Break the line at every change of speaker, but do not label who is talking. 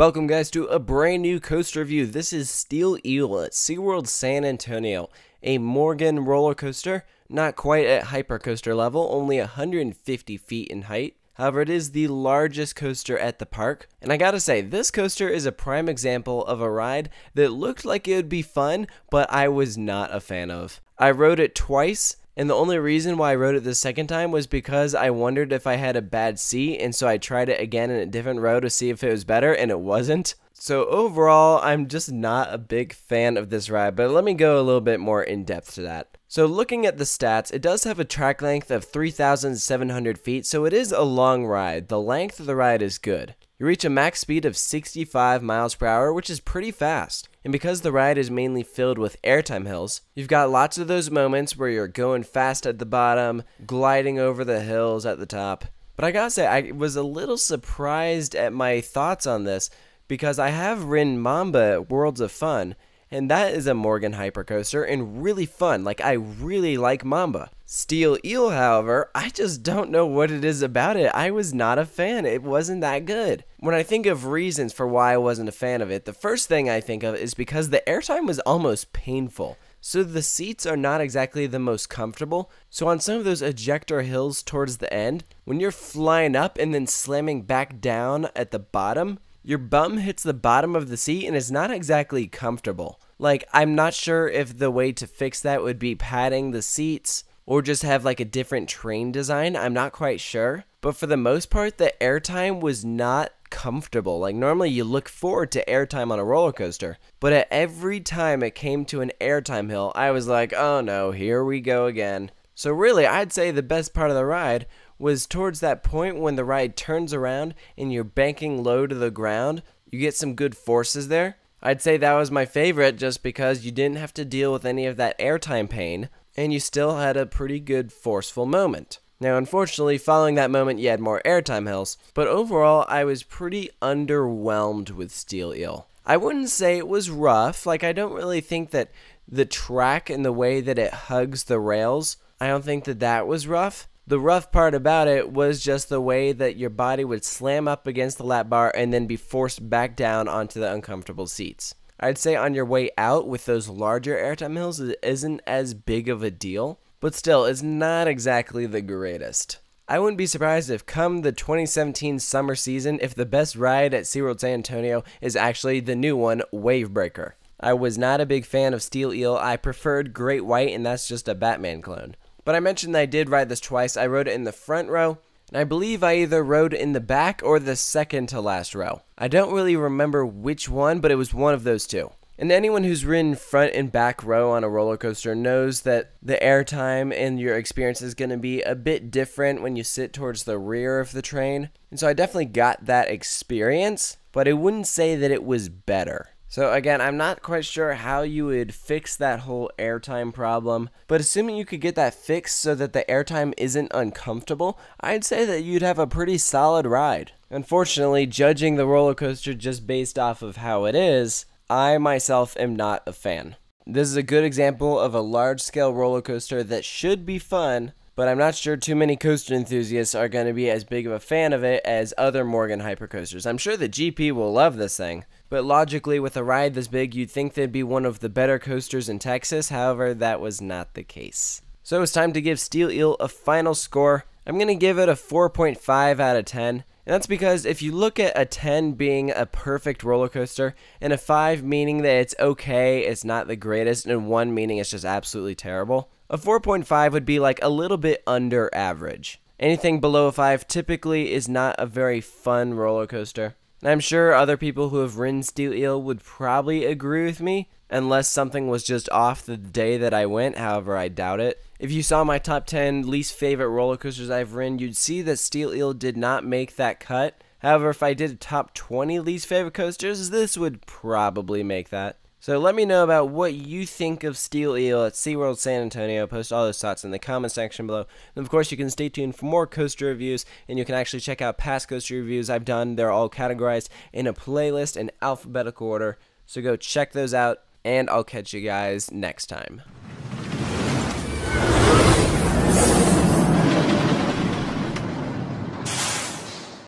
Welcome guys to a brand new coaster review. This is Steel Eel at SeaWorld San Antonio, a Morgan roller coaster, not quite at hypercoaster level, only 150 feet in height. However, it is the largest coaster at the park, and I gotta say, this coaster is a prime example of a ride that looked like it would be fun, but I was not a fan of. I rode it twice, and the only reason why I rode it the second time was because I wondered if I had a bad seat, and so I tried it again in a different row to see if it was better, and it wasn't. So overall, I'm just not a big fan of this ride, but let me go a little bit more in depth to that. So looking at the stats, it does have a track length of 3,700 feet, so it is a long ride. The length of the ride is good. You reach a max speed of 65 miles per hour, which is pretty fast. And because the ride is mainly filled with airtime hills, you've got lots of those moments where you're going fast at the bottom, gliding over the hills at the top. But I gotta say, I was a little surprised at my thoughts on this, because I have ridden Mamba at Worlds of Fun, and that is a Morgan hypercoaster and really fun. Like, I really like Mamba. Steel Eel, however, I just don't know what it is about it. I was not a fan. It wasn't that good. When I think of reasons for why I wasn't a fan of it, the first thing I think of is because the airtime was almost painful. So the seats are not exactly the most comfortable. So on some of those ejector hills towards the end, when you're flying up and then slamming back down at the bottom, your bum hits the bottom of the seat and it's not exactly comfortable. Like, I'm not sure if the way to fix that would be padding the seats or just have like a different train design. I'm not quite sure. But for the most part, the airtime was not comfortable. Like, normally you look forward to airtime on a roller coaster, but at every time it came to an airtime hill, I was like, oh no, here we go again. So really, I'd say the best part of the ride was towards that point when the ride turns around and you're banking low to the ground. You get some good forces there. I'd say that was my favorite just because you didn't have to deal with any of that airtime pain, and you still had a pretty good forceful moment. Now, unfortunately, following that moment, you had more airtime hills, but overall, I was pretty underwhelmed with Steel Eel. I wouldn't say it was rough. Like, I don't really think that the track and the way that it hugs the rails, I don't think that that was rough. The rough part about it was just the way that your body would slam up against the lap bar and then be forced back down onto the uncomfortable seats. I'd say on your way out with those larger airtime hills, it isn't as big of a deal, but still, it's not exactly the greatest. I wouldn't be surprised if come the 2017 summer season, if the best ride at SeaWorld San Antonio is actually the new one, Wavebreaker. I was not a big fan of Steel Eel. I preferred Great White, and that's just a Batman clone. But I mentioned that I did ride this twice. I rode it in the front row, and I believe I either rode in the back or the second to last row. I don't really remember which one, but it was one of those two. And anyone who's ridden front and back row on a roller coaster knows that the airtime and your experience is going to be a bit different when you sit towards the rear of the train. And so I definitely got that experience, but I wouldn't say that it was better. So again, I'm not quite sure how you would fix that whole airtime problem, but assuming you could get that fixed so that the airtime isn't uncomfortable, I'd say that you'd have a pretty solid ride. Unfortunately, judging the roller coaster just based off of how it is, I myself am not a fan. This is a good example of a large-scale roller coaster that should be fun, but I'm not sure too many coaster enthusiasts are going to be as big of a fan of it as other Morgan hypercoasters. I'm sure the GP will love this thing, but logically with a ride this big, you'd think they'd be one of the better coasters in Texas. However, that was not the case. So it's time to give Steel Eel a final score. I'm going to give it a 4.5 out of 10. And that's because if you look at a 10 being a perfect roller coaster, and a 5 meaning that it's okay, it's not the greatest, and 1 meaning it's just absolutely terrible, a 4.5 would be like a little bit under average. Anything below a 5 typically is not a very fun roller coaster. And I'm sure other people who have ridden Steel Eel would probably agree with me, unless something was just off the day that I went. However, I doubt it. If you saw my top 10 least favorite roller coasters I've ridden, you'd see that Steel Eel did not make that cut. However, if I did a top 20 least favorite coasters, this would probably make that. So let me know about what you think of Steel Eel at SeaWorld San Antonio. Post all those thoughts in the comment section below. And of course, you can stay tuned for more coaster reviews, and you can actually check out past coaster reviews I've done. They're all categorized in a playlist in alphabetical order. So go check those out, and I'll catch you guys next time.